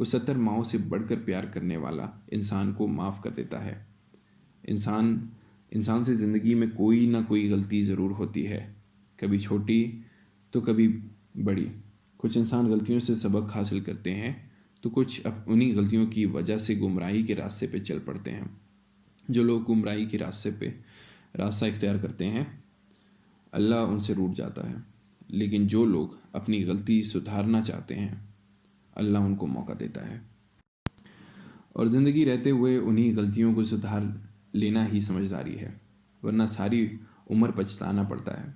وہ 70 ماؤں سے بڑھ کر پیار کرنے والا انسان کو معاف کر دیتا ہے۔ انسان سے زندگی میں کوئی نہ کوئی غلطی ضرور ہوتی ہے، کبھی چھوٹی تو کبھی بڑی۔ کچھ انسان غلطیوں سے سبق حاصل کرتے ہیں تو کچھ انہی غلطیوں کی وجہ سے گمراہی کے راستے پہ چل پڑتے ہیں۔ جو لوگ گمراہی کے راستہ اختیار کرتے ہیں، اللہ ان سے روٹھ جاتا ہے، لیکن جو لوگ اپنی غلطی سدھارنا چاہتے ہیں، اللہ ان کو موقع دیتا ہے، اور زندگی رہتے ہوئے انہی غلطیوں کو سدھار لینا ہی سمجھداری ہے، ورنہ ساری عمر پچھتانا پڑتا ہے۔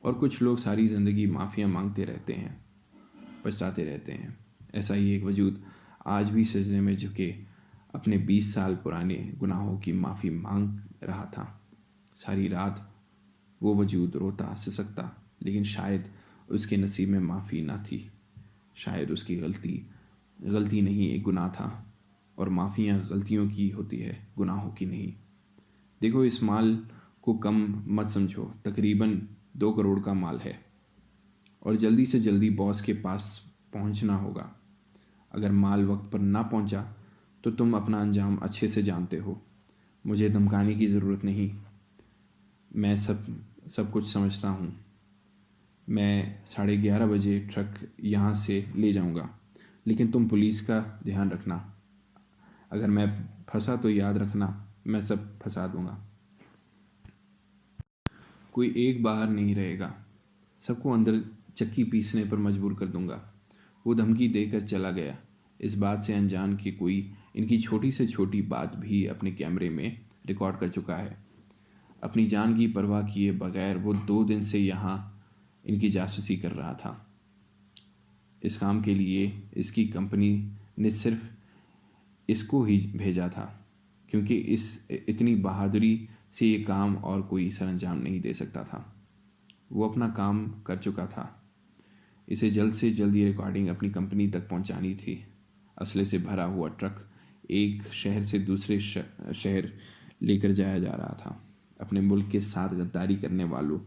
اور کچھ لوگ ساری زندگی معافیاں مانگتے رہتے ہیں، پچھتاتے رہتے ہیں۔ ایسا ہی ایک وجود آج بھی سجدے میں جھکے اپنے 20 سال پرانے گناہوں کی معافی مانگ رہا تھا۔ ساری رات وہ وجود روتا سسکتا، لیکن شاید اس کے نصیب میں معافی نہ تھی، شاید اس کی غلطی نہیں ایک گناہ تھا، اور معافیاں غلطیوں کی ہوتی ہے، گناہوں کی نہیں۔ دیکھو، اس مال کو کم مت سمجھو، تقریباً 2 کروڑ کا مال ہے، اور جلدی سے جلدی باس کے پاس پہنچنا ہوگا۔ اگر مال وقت پر نہ پہنچا تو تم اپنا انجام اچھے سے جانتے ہو۔ مجھے دھمکانے کی ضرورت نہیں، میں سب کچھ سمجھتا ہوں۔ میں 11:30 بجے ٹرک یہاں سے لے جاؤں گا، لیکن تم پولیس کا دھیان رکھنا۔ اگر میں پھنسا تو یاد رکھنا میں سب پھنسا دوں گا۔ کوئی ایک باہر نہیں رہے گا، سب کو اندر چکی پیسنے پر مجبور کر دوں گا۔ وہ دھمکی دے کر چلا گیا، اس بات سے انجان کہ کوئی ان کی چھوٹی سے چھوٹی بات بھی اپنے کیمرے میں ریکارڈ کر چکا ہے۔ اپنی جان کی پرواہ کیے بغیر وہ 2 دن سے یہاں ان کی جاسوسی کر رہا تھا۔ اس کام کے لیے اس کی کمپنی نے صرف اس کو ہی بھیجا تھا، کیونکہ اتنی بہادری سے یہ کام اور کوئی سر انجام نہیں دے سکتا تھا۔ وہ اپنا کام کر چکا تھا، اسے جلد سے جلد یہ ریکارڈنگ اپنی کمپنی تک پہنچانی تھی۔ اسلحے سے بھرا ہوا ٹرک ایک شہر سے دوسرے شہر لے کر جایا جا رہا تھا۔ اپنے ملک کے ساتھ غداری کرنے والوں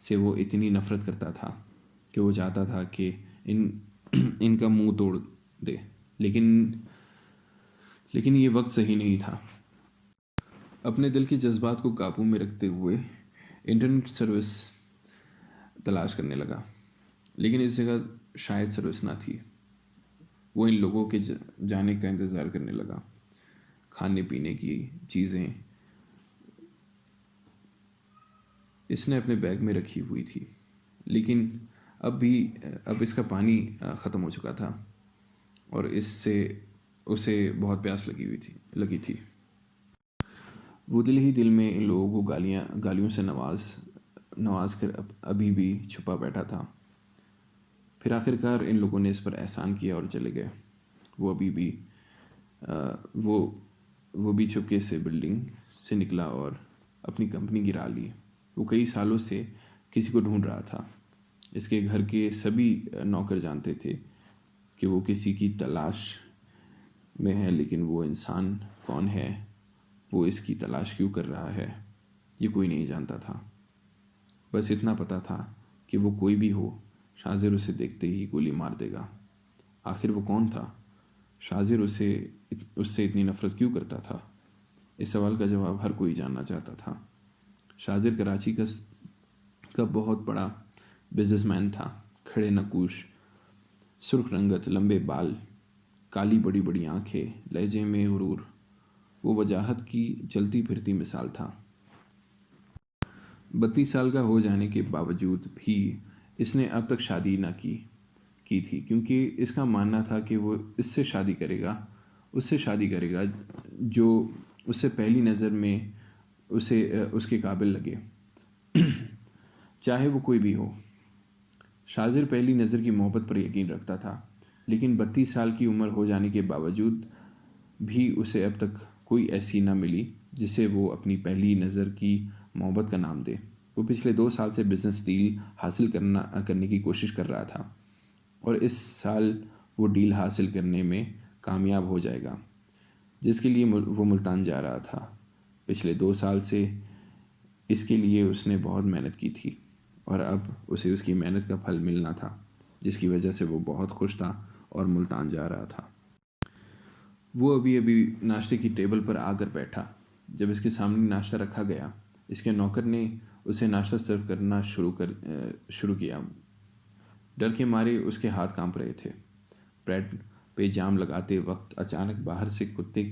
سے وہ اتنی نفرت کرتا تھا کہ وہ چاہتا تھا کہ ان کا منہ توڑ دے، لیکن یہ وقت صحیح نہیں تھا۔ اپنے دل کے جذبات کو قابو میں رکھتے ہوئے انٹرنیٹ سروس تلاش کرنے لگا، لیکن اس جگہ شاید سروس نہ تھی۔ وہ ان لوگوں کے جانے کا انتظار کرنے لگا۔ کھانے پینے کی چیزیں اس نے اپنے بیگ میں رکھی ہوئی تھی، لیکن اب اس کا پانی ختم ہو چکا تھا، اور اس سے اسے بہت پیاس لگی تھی۔ وہ دل ہی دل میں ان لوگوں کو گالیوں سے نواز کر ابھی بھی چھپا بیٹھا تھا۔ پھر آخرکار ان لوگوں نے اس پر احسان کیا اور چلے گئے۔ وہ بھی چپکے سے بلڈنگ سے نکلا اور اپنی کمپنی گرا لی۔ وہ کئی سالوں سے کسی کو ڈھونڈ رہا تھا۔ اس کے گھر کے سبھی نوکر جانتے تھے کہ وہ کسی کی تلاش میں ہے، لیکن وہ انسان کون ہے، وہ اس کی تلاش کیوں کر رہا ہے، یہ کوئی نہیں جانتا تھا۔ بس اتنا پتا تھا کہ وہ کوئی بھی ہو، شاذر اسے دیکھتے ہی گولی مار دے گا۔ آخر وہ کون تھا؟ شاذر اس سے اتنی نفرت کیوں کرتا تھا؟ اس سوال کا جواب ہر کوئی جاننا چاہتا تھا۔ شاذر کراچی کا بہت بڑا بزنس مین تھا، کھڑے نکوش، سرخ رنگت، لمبے بال، کالی بڑی بڑی آنکھیں، لہجے میں غرور۔ وہ وجاہت کی چلتی پھرتی مثال تھا۔ 32 سال کا ہو جانے کے باوجود بھی اس نے اب تک شادی نہ کی تھی، کیونکہ اس کا ماننا تھا کہ وہ اس سے شادی کرے گا جو اس سے پہلی نظر میں اس کے قابل لگے، چاہے وہ کوئی بھی ہو۔ شاذر پہلی نظر کی محبت پر یقین رکھتا تھا، لیکن 32 سال کی عمر ہو جانے کے باوجود بھی اسے اب تک کوئی ایسی نہ ملی جسے وہ اپنی پہلی نظر کی محبت کا نام دے۔ وہ پچھلے 2 سال سے بزنس ڈیل حاصل کرنے کی کوشش کر رہا تھا، اور اس سال وہ ڈیل حاصل کرنے میں کامیاب ہو جائے گا، جس کے لیے وہ ملتان جا رہا تھا۔ پچھلے 2 سال سے اس کے لیے اس نے بہت محنت کی تھی، اور اب اسے اس کی محنت کا پھل ملنا تھا، جس کی وجہ سے وہ بہت خوش تھا اور ملتان جا رہا تھا۔ وہ ابھی ابھی ناشتے کی ٹیبل پر آ کر بیٹھا۔ جب اس کے سامنے ناشتہ رکھا گیا، اس کے نوکر نے اسے ناشتہ سرو کرنا شروع کیا۔ ڈر کے مارے اس کے ہاتھ کانپ رہے تھے۔ بریڈ پہ جام لگاتے وقت اچانک باہر سے کتے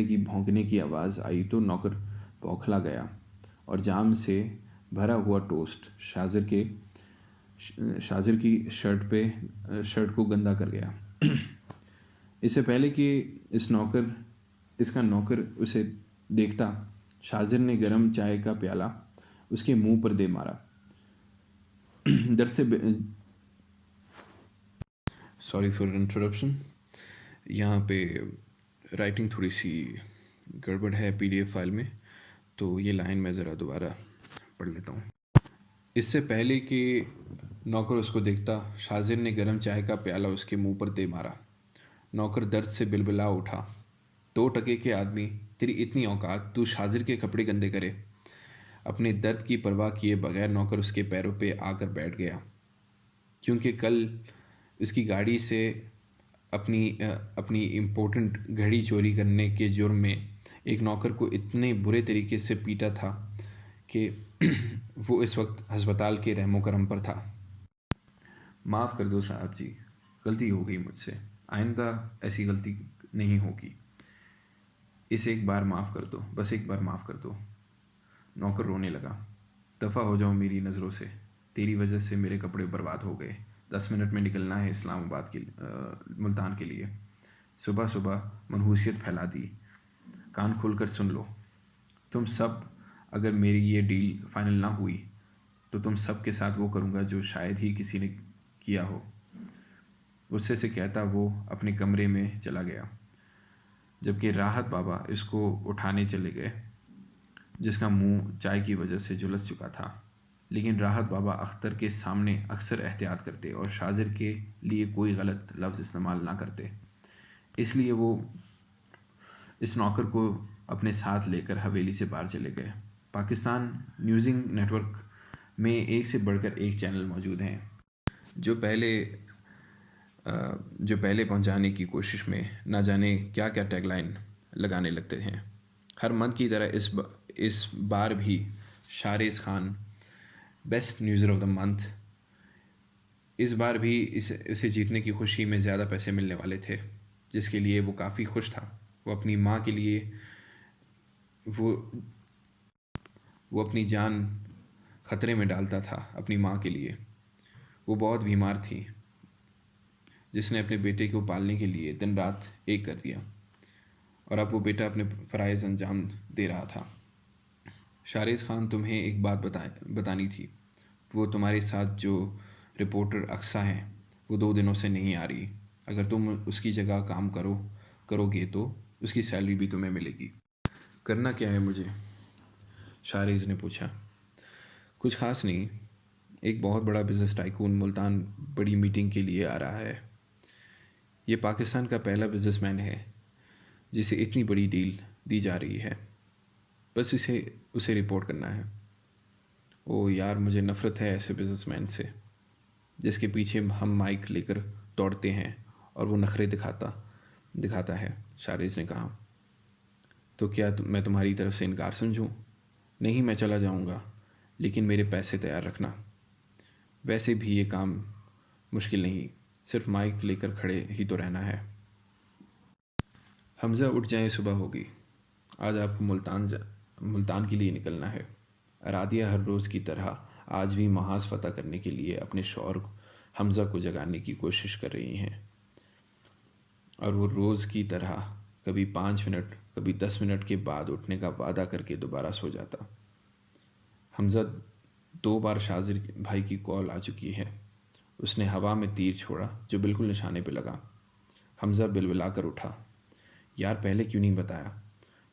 کی بھونکنے کی آواز آئی تو نوکر بوکھلا گیا اور جام سے بھرا ہوا ٹوسٹ شاذر کی شرٹ کو گندا کر گیا۔ اس سے پہلے کہ اس کا نوکر اسے دیکھتا، شاذر نے گرم چائے کا پیالہ اس کے منہ پر دے مارا۔ در سے سوری فار انٹرپشن، یہاں پہ رائٹنگ تھوڑی سی گڑبڑ ہے PDF فائل میں، تو یہ لائن میں ذرا دوبارہ پڑھ لیتا ہوں۔ اس سے پہلے کہ نوکر اس کو دیکھتا، شاذر نے گرم چائے کا پیالہ اس کے منہ پر دے مارا۔ نوکر درد سے بلبلا اٹھا۔ 2 ٹکے کے آدمی، تیری اتنی اوقات، تو شاذر کے کپڑے گندے کرے؟ اپنے درد کی پرواہ کیے بغیر نوکر اس کے پیروں پہ آ کر بیٹھ گیا، کیونکہ کل اس کی گاڑی سے اپنی امپورٹنٹ گھڑی چوری کرنے کے جرم میں ایک نوکر کو اتنے برے طریقے سے پیٹا تھا کہ وہ اس وقت ہسپتال کے رحم و کرم پر تھا۔ معاف کر دو صاحب جی، غلطی ہو گئی مجھ سے، آئندہ ایسی غلطی نہیں ہوگی، اسے ایک بار معاف کر دو، بس ایک بار معاف کر دو۔ نوکر رونے لگا۔ دفع ہو جاؤ میری نظروں سے، تیری وجہ سے میرے کپڑے برباد ہو گئے، 10 منٹ میں نکلنا ہے اسلام آباد ملتان کے لیے۔ صبح صبح منحوسیت پھیلا دی۔ کان کھول کر سن لو، تم سب، اگر میری یہ ڈیل فائنل نہ ہوئی تو تم سب کے ساتھ وہ کروں گا جو شاید ہی کسی نے کیا ہو۔ غصے سے کہتا وہ اپنے کمرے میں چلا گیا، جبکہ راحت بابا اس کو اٹھانے چلے گئے، جس کا منہ چائے کی وجہ سے جھلس چکا تھا۔ لیکن راحت بابا اختر کے سامنے اکثر احتیاط کرتے اور شاذر کے لیے کوئی غلط لفظ استعمال نہ کرتے، اس لیے وہ اس نوکر کو اپنے ساتھ لے کر حویلی سے باہر چلے گئے۔ پاکستان نیوزنگ نیٹ ورک میں ایک سے بڑھ کر ایک چینل موجود ہیں جو پہلے پہنچانے کی کوشش میں نہ جانے کیا کیا ٹیگ لائن لگانے لگتے ہیں۔ ہر منتھ کی طرح اس بار بھی Sharz Khan best newser of the month, اس بار بھی اسے جیتنے کی خوشی میں زیادہ پیسے ملنے والے تھے، جس کے لیے وہ کافی خوش تھا۔ وہ اپنی ماں کے لیے وہ اپنی جان خطرے میں ڈالتا تھا، اپنی ماں کے لیے۔ وہ بہت بیمار تھی، جس نے اپنے بیٹے کو پالنے کے لیے دن رات ایک کر دیا، اور اب وہ بیٹا اپنے فرائض انجام دے رہا تھا۔ شارز خان، تمہیں ایک بات بتانی تھی، وہ تمہارے ساتھ جو رپورٹر اقصیٰ ہیں وہ 2 دنوں سے نہیں آ رہی۔ اگر تم اس کی جگہ کام کرو گے تو اس کی سیلری بھی تمہیں ملے گی۔ کرنا کیا ہے مجھے؟ شارز نے پوچھا۔ کچھ خاص نہیں، ایک بہت بڑا بزنس ٹائکون ملتان بڑی میٹنگ کے لیے آ رہا ہے۔ یہ پاکستان کا پہلا بزنس مین ہے جسے اتنی بڑی ڈیل دی جا رہی ہے، بس اسے رپورٹ کرنا ہے۔ او یار، مجھے نفرت ہے ایسے بزنس مین سے جس کے پیچھے ہم مائک لے کر دوڑتے ہیں اور وہ نخرے دکھاتا ہے، شارز نے کہا۔ تو کیا میں تمہاری طرف سے انکار سمجھوں؟ نہیں، میں چلا جاؤں گا، لیکن میرے پیسے تیار رکھنا۔ ویسے بھی یہ کام مشکل نہیں، صرف مائک لے کر کھڑے ہی تو رہنا ہے۔ حمزہ اٹھ جائیں، صبح ہوگی، آج آپ کو ملتان کے لیے نکلنا ہے۔ ارادیہ ہر روز کی طرح آج بھی محاذ فتح کرنے کے لیے اپنے شوہر حمزہ کو جگانے کی کوشش کر رہی ہیں، اور وہ روز کی طرح کبھی 5 منٹ کبھی 10 منٹ کے بعد اٹھنے کا وعدہ کر کے دوبارہ سو جاتا۔ حمزہ 2 بار شاذر بھائی کی کال آ چکی ہے۔ اس نے ہوا میں تیر چھوڑا جو بالکل نشانے پہ لگا۔ حمزہ بلبلا کر اٹھا۔ یار، پہلے کیوں نہیں بتایا؟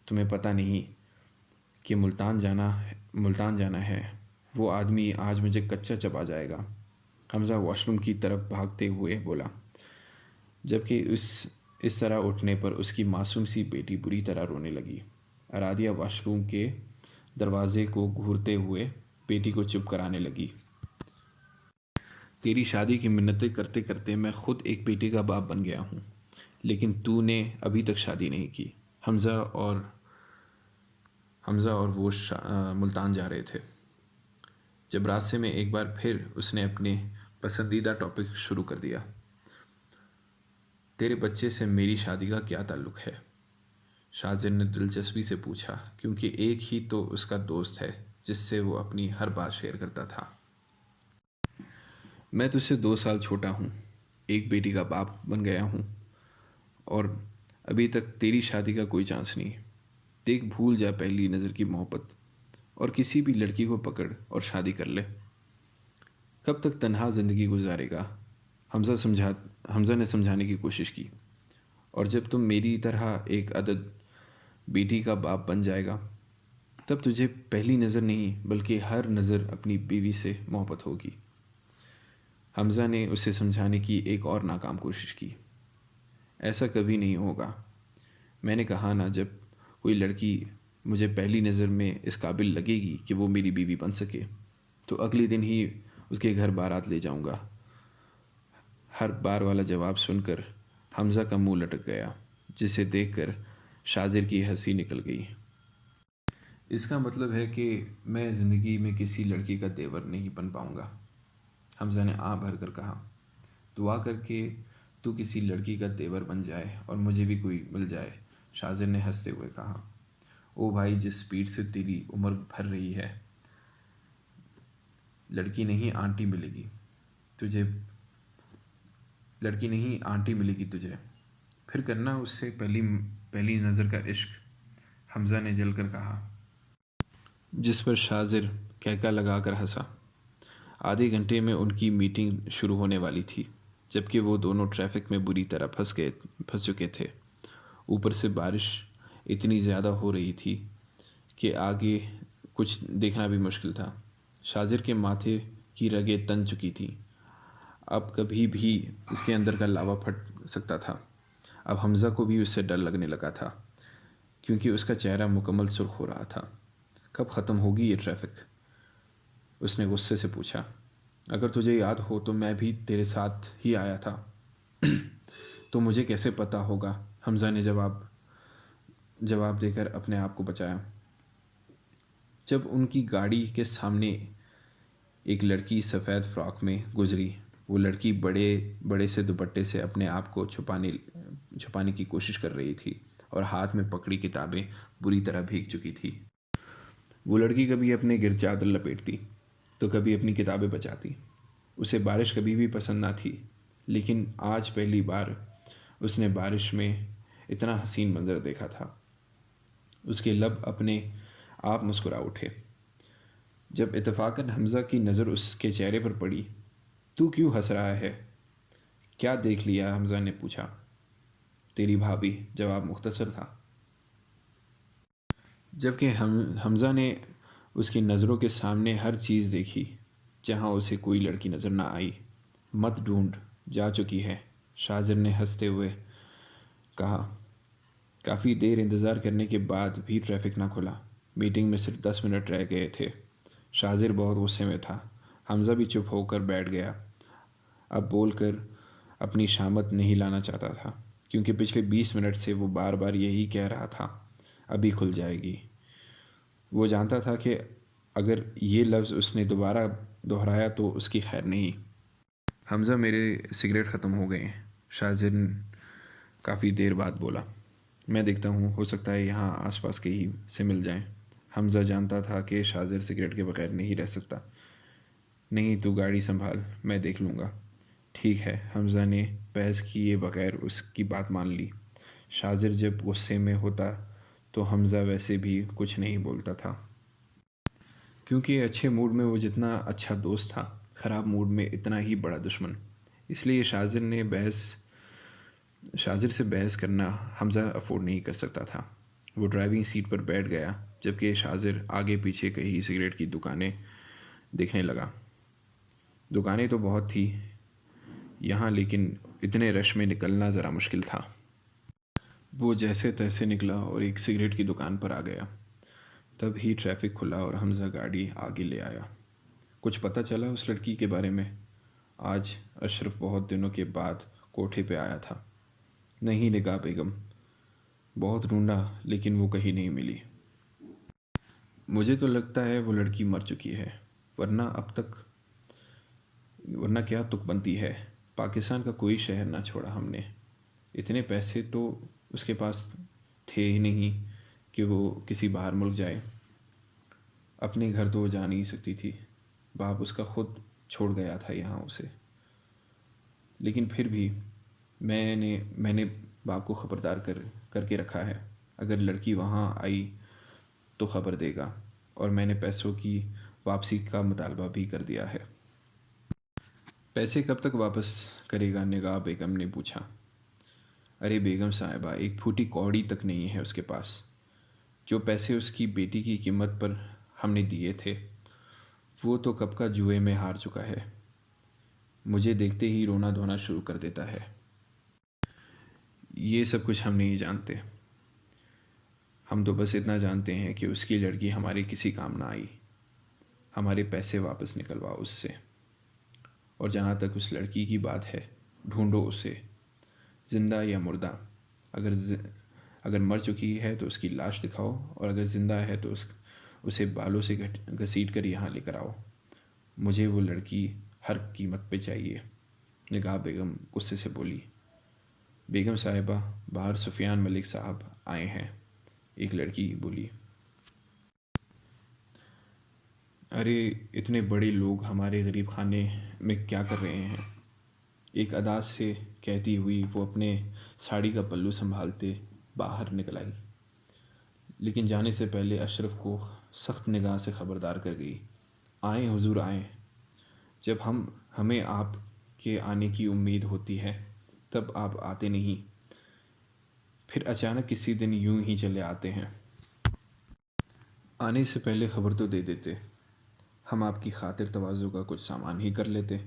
تمہیں پتہ نہیں کہ ملتان جانا ہے؟ وہ آدمی آج مجھے کچا چبا جائے گا۔ حمزہ واش روم کی طرف بھاگتے ہوئے بولا، جبکہ اس طرح اٹھنے پر اس کی معصوم سی بیٹی بری طرح رونے لگی۔ ارادیہ واش روم کے دروازے کو گھورتے ہوئے بیٹی کو چپ کرانے لگی۔ تیری شادی کی منتیں کرتے کرتے میں خود ایک بیٹے کا باپ بن گیا ہوں، لیکن تو نے ابھی تک شادی نہیں کی۔ حمزہ اور وہ ملتان جا رہے تھے جب راستے میں ایک بار پھر اس نے اپنے پسندیدہ ٹاپک شروع کر دیا۔ تیرے بچے سے میری شادی کا کیا تعلق ہے؟ شاذر نے دلچسپی سے پوچھا، کیونکہ ایک ہی تو اس کا دوست ہے جس سے وہ اپنی ہر بات شیئر کرتا تھا۔ میں تجھ سے 2 سال چھوٹا ہوں، ایک بیٹی کا باپ بن گیا ہوں، اور ابھی تک تیری شادی کا کوئی چانس نہیں۔ دیکھ، بھول جا پہلی نظر کی محبت اور کسی بھی لڑکی کو پکڑ اور شادی کر لے۔ کب تک تنہا زندگی گزارے گا؟ حمزہ نے سمجھانے کی کوشش کی۔ اور جب تم میری طرح ایک عدد بیٹی کا باپ بن جائے گا تب تجھے پہلی نظر نہیں بلکہ ہر نظر اپنی بیوی سے محبت ہوگی۔ حمزہ نے اسے سمجھانے کی ایک اور ناکام کوشش کی۔ ایسا کبھی نہیں ہوگا۔ میں نے کہا نا، جب کوئی لڑکی مجھے پہلی نظر میں اس قابل لگے گی کہ وہ میری بیوی بن سکے تو اگلے دن ہی اس کے گھر بارات لے جاؤں گا۔ ہر بار والا جواب سن کر حمزہ کا منہ لٹک گیا، جسے دیکھ کر شاذر کی ہنسی نکل گئی۔ اس کا مطلب ہے کہ میں زندگی میں کسی لڑکی کا دیور نہیں بن پاؤں گا، حمزہ نے آہ بھر کر کہا۔ دعا کر کے تو کسی لڑکی کا دیور بن جائے اور مجھے بھی کوئی مل جائے، شاذر نے ہنستے ہوئے کہا۔ او بھائی، جس سپیڈ سے تیری عمر بھر رہی ہے، لڑکی نہیں آنٹی ملے گی تجھے، پھر کرنا اس سے پہلی نظر کا عشق، حمزہ نے جل کر کہا، جس پر شاذر کہکا لگا کر ہنسا۔ آدھے گھنٹے میں ان کی میٹنگ شروع ہونے والی تھی، جبکہ وہ دونوں ٹریفک میں بری طرح پھنس چکے تھے۔ اوپر سے بارش اتنی زیادہ ہو رہی تھی کہ آگے کچھ دیکھنا بھی مشکل تھا۔ شاذر کے ماتھے کی رگیں تن چکی تھیں، اب کبھی بھی اس کے اندر کا لاوا پھٹ سکتا تھا۔ اب حمزہ کو بھی اس سے ڈر لگنے لگا تھا، کیونکہ اس کا چہرہ مکمل سرخ ہو رہا تھا۔ کب ختم ہوگی یہ ٹریفک؟ اس نے غصے سے پوچھا۔ اگر تجھے یاد ہو تو میں بھی تیرے ساتھ ہی آیا تھا۔ تو مجھے کیسے پتہ ہوگا؟ حمزہ نے جواب دے کر اپنے آپ کو بچایا۔ جب ان کی گاڑی کے سامنے ایک لڑکی سفید فراک میں گزری، وہ لڑکی بڑے سے دوپٹے سے اپنے آپ کو چھپانے کی کوشش کر رہی تھی اور ہاتھ میں پکڑی کتابیں بری طرح بھیگ چکی تھی۔ وہ لڑکی کبھی اپنے گرد چادر لپیٹتی تو کبھی اپنی کتابیں بچاتی۔ اسے بارش کبھی بھی پسند نہ تھی، لیکن آج پہلی بار اس نے بارش میں اتنا حسین منظر دیکھا تھا۔ اس کے لب اپنے آپ مسکرا اٹھے۔ جب اتفاقاً حمزہ کی نظر اس کے چہرے پر پڑی، تو کیوں ہنس رہا ہے؟ کیا دیکھ لیا؟ حمزہ نے پوچھا۔ تیری بھابھی، جواب مختصر تھا۔ جبکہ حمزہ نے اس کی نظروں کے سامنے ہر چیز دیکھی جہاں اسے کوئی لڑکی نظر نہ آئی۔ مت ڈھونڈ، جا چکی ہے، شاذر نے ہنستے ہوئے کہا۔ کافی دیر انتظار کرنے کے بعد بھی ٹریفک نہ کھلا۔ میٹنگ میں صرف 10 منٹ رہ گئے تھے۔ شاذر بہت غصے میں تھا۔ حمزہ بھی چپ ہو کر بیٹھ گیا۔ اب بول کر اپنی شامت نہیں لانا چاہتا تھا، کیونکہ پچھلے 20 منٹ سے وہ بار بار یہی کہہ رہا تھا، ابھی کھل جائے گی۔ وہ جانتا تھا کہ اگر یہ لفظ اس نے دوبارہ دہرایا تو اس کی خیر نہیں۔ حمزہ، میرے سگریٹ ختم ہو گئے ہیں، شاذر کافی دیر بعد بولا۔ میں دیکھتا ہوں، ہو سکتا ہے یہاں آس پاس کے ہی سے مل جائیں۔ حمزہ جانتا تھا کہ شاذر سگریٹ کے بغیر نہیں رہ سکتا۔ نہیں، تو گاڑی سنبھال، میں دیکھ لوں گا۔ ٹھیک ہے، حمزہ نے بحث کیے بغیر اس کی بات مان لی۔ شاذر جب غصے میں ہوتا تو حمزہ ویسے بھی کچھ نہیں بولتا تھا، کیونکہ اچھے موڈ میں وہ جتنا اچھا دوست تھا، خراب موڈ میں اتنا ہی بڑا دشمن۔ اس لیے شاذر سے بحث کرنا حمزہ افورڈ نہیں کر سکتا تھا۔ وہ ڈرائیونگ سیٹ پر بیٹھ گیا، جبکہ شاذر آگے پیچھے کئی سگریٹ کی دکانیں دیکھنے لگا۔ دکانیں تو بہت تھی یہاں، لیکن اتنے رش میں نکلنا ذرا مشکل تھا۔ وہ جیسے تیسے نکلا اور ایک سگریٹ کی دکان پر آ گیا۔ تب ہی ٹریفک کھلا اور حمزہ گاڑی آگے لے آیا۔ کچھ پتہ چلا اس لڑکی کے بارے میں؟ آج اشرف بہت دنوں کے بعد کوٹھے پہ آیا تھا۔ نہیں نگاہ بیگم، بہت ڈھونڈا لیکن وہ کہیں نہیں ملی۔ مجھے تو لگتا ہے وہ لڑکی مر چکی ہے، ورنہ کیا تک بنتی ہے۔ پاکستان کا کوئی شہر نہ چھوڑا ہم نے، اتنے پیسے تو اس کے پاس تھے ہی نہیں کہ وہ کسی باہر ملک جائے۔ اپنے گھر تو وہ جا نہیں سکتی تھی، باپ اس کا خود چھوڑ گیا تھا یہاں اسے۔ لیکن پھر بھی میں نے باپ کو خبردار کر کے رکھا ہے، اگر لڑکی وہاں آئی تو خبر دے گا، اور میں نے پیسوں کی واپسی کا مطالبہ بھی کر دیا ہے۔ پیسے کب تک واپس کرے گا؟ نگاہ بیگم نے پوچھا۔ ارے بیگم صاحبہ، ایک پھوٹی کوڑی تک نہیں ہے اس کے پاس۔ جو پیسے اس کی بیٹی کی قیمت پر ہم نے دیے تھے وہ تو کب کا جوئے میں ہار چکا ہے۔ مجھے دیکھتے ہی رونا دھونا شروع کر دیتا ہے۔ یہ سب کچھ ہم نہیں جانتے، ہم تو بس اتنا جانتے ہیں کہ اس کی لڑکی ہمارے کسی کام نہ آئی۔ ہمارے پیسے واپس نکلواؤ اس سے، اور جہاں تک اس لڑکی کی بات ہے، ڈھونڈو اسے، زندہ یا مردہ۔ اگر مر چکی ہے تو اس کی لاش دکھاؤ، اور اگر زندہ ہے تو اسے بالوں سے گھسیٹ کر یہاں لے کر آؤ۔ مجھے وہ لڑکی ہر قیمت پہ چاہیے۔ نگاہ بیگم غصے سے بولی۔ بیگم صاحبہ، باہر سفیان ملک صاحب آئے ہیں، ایک لڑکی بولی۔ ارے اتنے بڑے لوگ ہمارے غریب خانے میں کیا کر رہے ہیں؟ ایک اداس سے کہتی ہوئی وہ اپنے ساڑی کا پلو سنبھالتے باہر نکل آئی، لیکن جانے سے پہلے اشرف کو سخت نگاہ سے خبردار کر گئی۔ آئیں حضور آئیں، جب ہمیں آپ کے آنے کی امید ہوتی ہے تب آپ آتے نہیں، پھر اچانک کسی دن یوں ہی چلے آتے ہیں۔ آنے سے پہلے خبر تو دے دیتے، ہم آپ کی خاطر تواضع کا کچھ سامان ہی کر لیتے۔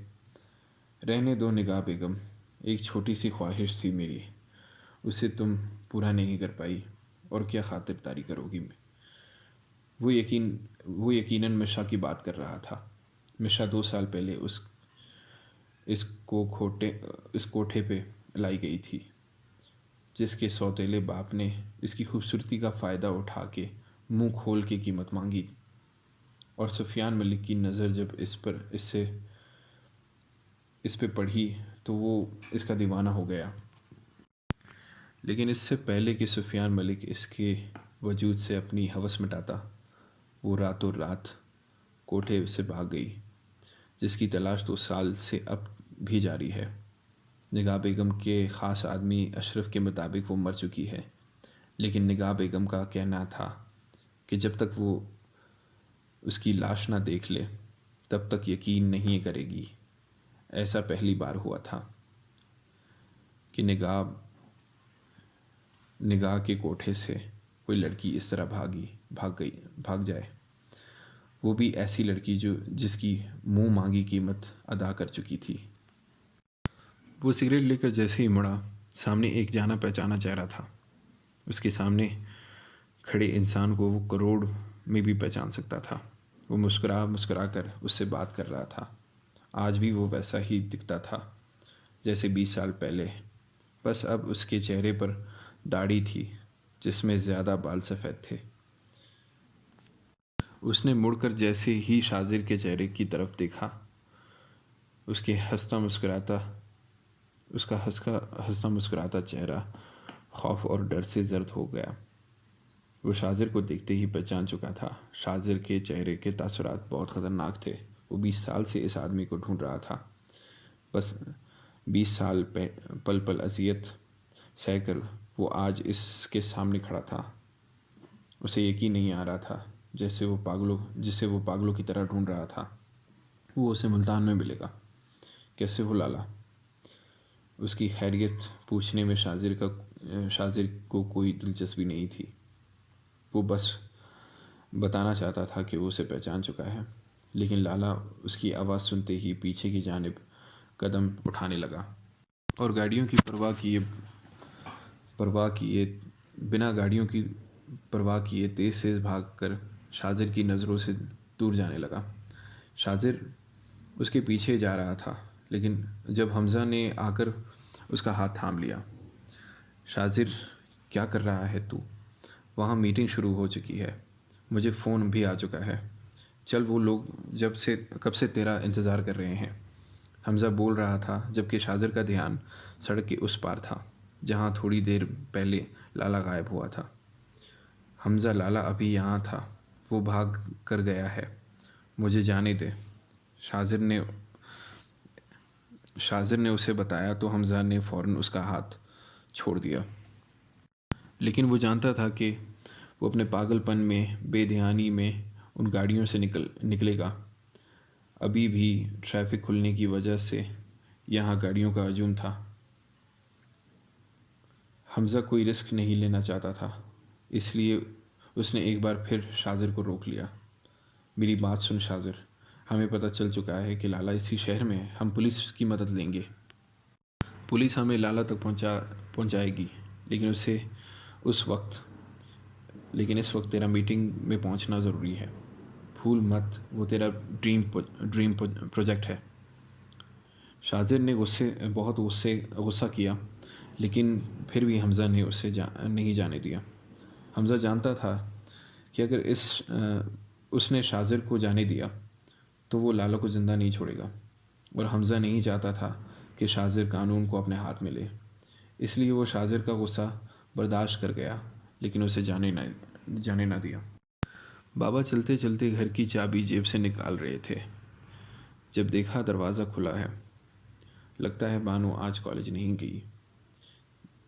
رہنے دو نگاہ بیگم، ایک چھوٹی سی خواہش تھی میری، اسے تم پورا نہیں کر پائی، اور کیا خاطر داری کرو گی؟ وہ یقیناً مشا کی بات کر رہا تھا۔ مشا 2 سال پہلے اس کوٹھے پہ لائی گئی تھی، جس کے سوتیلے باپ نے اس کی خوبصورتی کا فائدہ اٹھا کے منہ کھول کے قیمت مانگی، اور سفیان ملک کی نظر جب اس پہ پڑھی تو وہ اس کا دیوانہ ہو گیا۔ لیکن اس سے پہلے کہ سفیان ملک اس کے وجود سے اپنی ہوس مٹاتا، وہ راتوں رات کوٹھے سے بھاگ گئی، جس کی تلاش 2 سال سے اب بھی جاری ہے۔ نگاہ بیگم کے خاص آدمی اشرف کے مطابق وہ مر چکی ہے، لیکن نگاہ بیگم کا کہنا تھا کہ جب تک وہ اس کی لاش نہ دیکھ لے تب تک یقین نہیں کرے گی۔ ایسا پہلی بار ہوا تھا کہ نگاہ کے کوٹھے سے کوئی لڑکی اس طرح بھاگ جائے، وہ بھی ایسی لڑکی جس کی منہ مانگی قیمت ادا کر چکی تھی۔ وہ سگریٹ لے کر جیسے ہی مڑا، سامنے ایک جانا پہچانا چہرہ تھا۔ اس کے سامنے کھڑے انسان کو وہ کروڑ میں بھی پہچان سکتا تھا۔ وہ مسکرا کر اس سے بات کر رہا تھا۔ آج بھی وہ ویسا ہی دکھتا تھا جیسے 20 سال پہلے، بس اب اس کے چہرے پر داڑھی تھی جس میں زیادہ بال سفید تھے۔ اس نے مڑ کر جیسے ہی شاذر کے چہرے کی طرف دیکھا، اس کا ہنستا مسکراتا چہرہ خوف اور ڈر سے زرد ہو گیا۔ وہ شاذر کو دیکھتے ہی پہچان چکا تھا۔ شاذر کے چہرے کے تاثرات بہت خطرناک تھے۔ وہ 20 سال سے اس آدمی کو ڈھونڈ رہا تھا، بس 20 سال پل پل اذیت سہ کر وہ آج اس کے سامنے کھڑا تھا۔ اسے یقین نہیں آ رہا تھا جسے وہ پاگلوں کی طرح ڈھونڈ رہا تھا۔ وہ اسے ملتان میں ملے گا۔ کیسے ہو لالا؟ اس کی خیریت پوچھنے میں شاذر کو کوئی دلچسپی نہیں تھی۔ وہ بس بتانا چاہتا تھا کہ وہ اسے پہچان چکا ہے، لیکن لالا اس کی آواز سنتے ہی پیچھے کی جانب قدم اٹھانے لگا، اور بنا گاڑیوں کی پرواہ کیے تیز بھاگ کر شاذر کی نظروں سے دور جانے لگا۔ شاذر اس کے پیچھے جا رہا تھا، لیکن جب حمزہ نے آ کر اس کا ہاتھ تھام لیا، شاذر کیا کر رہا ہے تو؟ وہاں میٹنگ شروع ہو چکی ہے، مجھے فون بھی آ چکا ہے۔ چل، وہ لوگ کب سے تیرا انتظار کر رہے ہیں، حمزہ بول رہا تھا، جبکہ شاذر کا دھیان سڑک کے اس پار تھا جہاں تھوڑی دیر پہلے لالا غائب ہوا تھا۔ حمزہ، لالا ابھی یہاں تھا، وہ بھاگ کر گیا ہے، مجھے جانے دے، شاذر نے اسے بتایا تو حمزہ نے فوراً اس کا ہاتھ چھوڑ دیا۔ لیکن وہ جانتا تھا کہ وہ اپنے پاگل پن میں، بے دھیانی میں ان گاڑیوں سے نکلے گا۔ ابھی بھی ٹریفک کھلنے کی وجہ سے یہاں گاڑیوں کا ہجوم تھا۔ حمزہ کوئی رسک نہیں لینا چاہتا تھا، اس لیے اس نے ایک بار پھر شاذر کو روک لیا۔ میری بات سن شاذر، ہمیں پتہ چل چکا ہے کہ لالا اسی شہر میں ہے، ہم پولیس کی مدد لیں گے۔ پولیس ہمیں لالا تک پہنچائے گی، لیکن اس وقت تیرا میٹنگ میں پہنچنا ضروری ہے۔ بھول مت، وہ تیرا ڈریم پروجیکٹ ہے۔ شاذر نے بہت غصہ کیا، لیکن پھر بھی حمزہ نے اسے نہیں جانے دیا۔ حمزہ جانتا تھا کہ اگر اس نے شاذر کو جانے دیا تو وہ لالا کو زندہ نہیں چھوڑے گا، اور حمزہ نہیں چاہتا تھا کہ شاذر قانون کو اپنے ہاتھ میں لے۔ اس لیے وہ شاذر کا غصہ برداشت کر گیا، لیکن اسے جانے نہ دیا۔ بابا چلتے چلتے گھر کی چابی جیب سے نکال رہے تھے جب دیکھا دروازہ کھلا ہے۔ لگتا ہے بانو آج کالج نہیں گئی،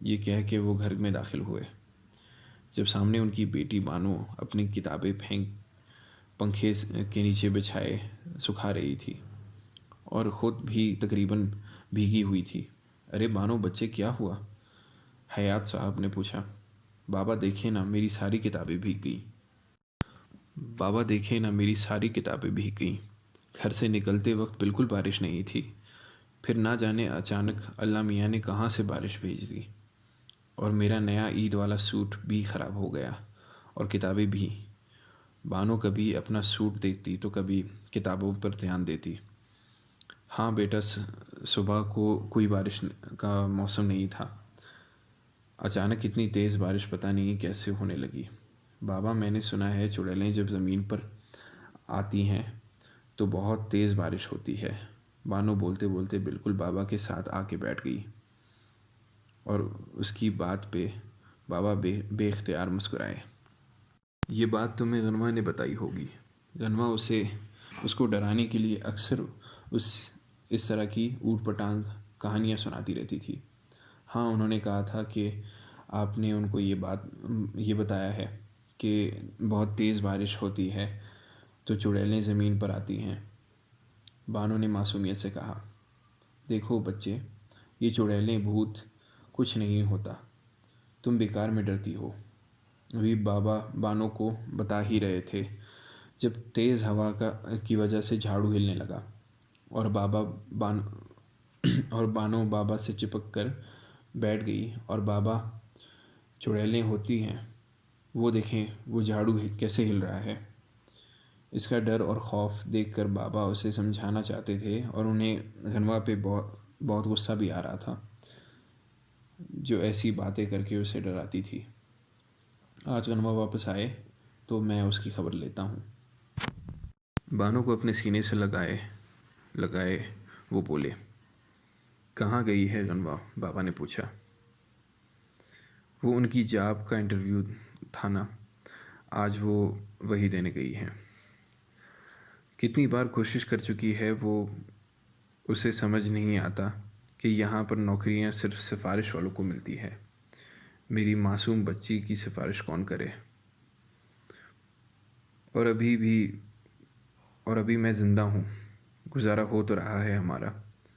یہ کہہ کے وہ گھر میں داخل ہوئے، جب سامنے ان کی بیٹی بانو اپنی کتابیں پنکھے کے نیچے بچھائے سکھا رہی تھی، اور خود بھی تقریباً بھیگی ہوئی تھی۔ ارے بانو، بچے کیا ہوا؟ حیات صاحب نے پوچھا۔ بابا دیکھیں نا، میری ساری کتابیں بھیگ گئیں۔ گھر سے نکلتے وقت بالکل بارش نہیں تھی، پھر نہ جانے اچانک اللہ میاں نے کہاں سے بارش بھیج دی، اور میرا نیا عید والا سوٹ بھی خراب ہو گیا، اور کتابیں بھی۔ بانو کبھی اپنا سوٹ دیکھتی تو کبھی کتابوں پر دھیان دیتی۔ ہاں بیٹا، صبح کو کوئی بارش کا موسم نہیں تھا، اچانک اتنی تیز بارش پتہ نہیں کیسے ہونے لگی۔ بابا، میں نے سنا ہے چڑیلیں جب زمین پر آتی ہیں تو بہت تیز بارش ہوتی ہے۔ بانو بولتے بولتے بالکل بابا کے ساتھ آ کے بیٹھ گئی، اور اس کی بات پہ بابا بے اختیار مسکرائے۔ یہ بات تمہیں غنوہ نے بتائی ہوگی۔ غنوہ اس کو ڈرانے کے لیے اکثر اس طرح کی اوٹ پٹانگ کہانیاں سناتی رہتی تھی۔ ہاں، انہوں نے کہا تھا کہ آپ نے ان کو یہ بتایا ہے کہ بہت تیز بارش ہوتی ہے تو چڑیلیں زمین پر آتی ہیں۔ بانو نے معصومیت سے کہا، دیکھو بچے، یہ چڑیلیں بھوت کچھ نہیں ہوتا، تم بیکار میں ڈرتی ہو۔ ابھی بابا بانو کو بتا ہی رہے تھے جب تیز ہوا کی وجہ سے جھاڑو ہلنے لگا، اور بانو بابا سے چپک کر بیٹھ گئی، اور بابا، چڑیلیں ہوتی ہیں، وہ دیکھیں، وہ جھاڑو کیسے ہل رہا ہے۔ اس کا ڈر اور خوف دیکھ کر بابا اسے سمجھانا چاہتے تھے، اور انہیں غنوہ پہ بہت غصہ بھی آ رہا تھا جو ایسی باتیں کر کے اسے ڈراتی تھی۔ آج غنوہ واپس آئے تو میں اس کی خبر لیتا ہوں۔ بانو کو اپنے سینے سے لگائے وہ بولے۔ کہاں گئی ہے غنوہ؟ بابا نے پوچھا۔ وہ ان کی جاب کا انٹرویو تھا نا، آج وہ وہی دینے گئی ہے۔ کتنی بار کوشش کر چکی ہے وہ، اسے سمجھ نہیں آتا کہ یہاں پر نوکریاں صرف سفارش والوں کو ملتی ہے، میری معصوم بچی کی سفارش کون کرے؟ اور ابھی میں زندہ ہوں، گزارا ہو تو رہا ہے ہمارا،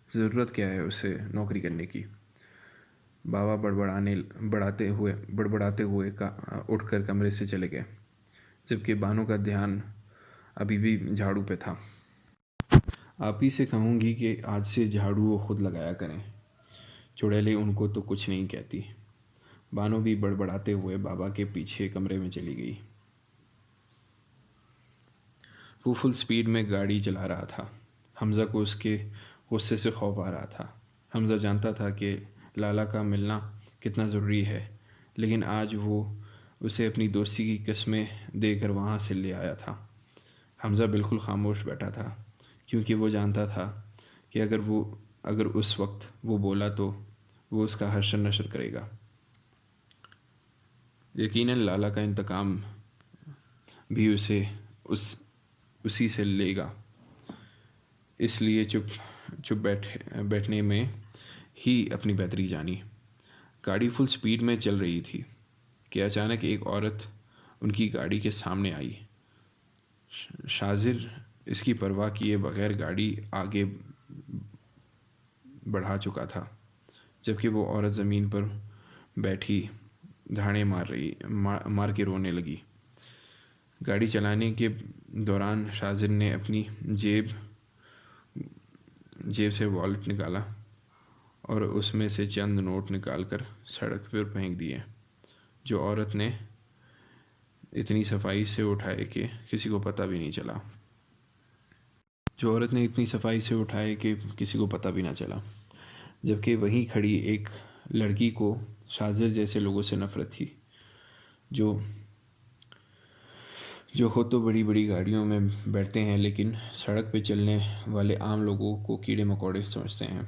ضرورت کیا ہے اسے نوکری کرنے کی؟ بابا بڑبڑاتے ہوئے اٹھ کر کمرے سے چلے گئے، جبکہ بانو کا دھیان ابھی بھی جھاڑو پہ تھا۔ آپ ہی سے کہوں گی کہ آج سے جھاڑو وہ خود لگایا کریں، چڑیلیں ان کو تو کچھ نہیں کہتی۔ بانو بھی بڑبڑاتے ہوئے بابا کے پیچھے کمرے میں چلی گئی۔ وہ فل سپیڈ میں گاڑی چلا رہا تھا۔ حمزہ کو اس کے غصے سے خوف آ رہا تھا۔ حمزہ جانتا تھا کہ لالا کا ملنا کتنا ضروری ہے، لیکن آج وہ اسے اپنی دوستی کی قسمیں دے کر وہاں سے لے آیا تھا۔ حمزہ بالکل خاموش بیٹھا تھا، کیونکہ وہ جانتا تھا کہ اگر اس وقت وہ بولا تو وہ اس کا حشر نشر کرے گا۔ یقیناً لالا کا انتقام بھی اسے اسی سے لے گا، اس لیے چپ بیٹھنے میں ہی اپنی بہتری جانی۔ گاڑی فل سپیڈ میں چل رہی تھی کہ اچانک ایک عورت ان کی گاڑی کے سامنے آئی۔ شاذر اس کی پرواہ کیے بغیر گاڑی آگے بڑھا چکا تھا، جبکہ وہ عورت زمین پر بیٹھی دھاڑیں مار کے رونے لگی۔ گاڑی چلانے کے دوران شاذر نے اپنی جیب سے والیٹ نکالا اور اس میں سے چند نوٹ نکال کر سڑک پر پھینک دیے، جو عورت نے اتنی صفائی سے اٹھائے کہ کسی کو پتہ بھی نہ چلا۔ جبکہ وہیں کھڑی ایک لڑکی کو شاذر جیسے لوگوں سے نفرت تھی، جو خود تو بڑی بڑی گاڑیوں میں بیٹھتے ہیں لیکن سڑک پہ چلنے والے عام لوگوں کو کیڑے مکوڑے سمجھتے ہیں۔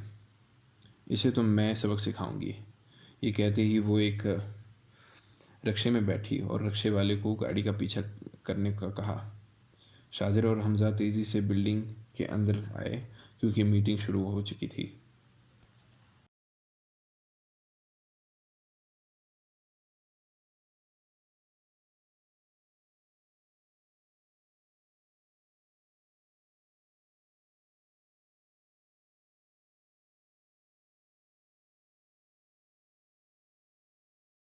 اسے تو میں سبق سکھاؤں گی، یہ کہتے ہی وہ ایک رکشے میں بیٹھی اور رکشے والے کو گاڑی کا پیچھا کرنے کا کہا۔ شاذر اور حمزہ تیزی سے بلڈنگ کے اندر آئے کیونکہ میٹنگ شروع ہو چکی تھی۔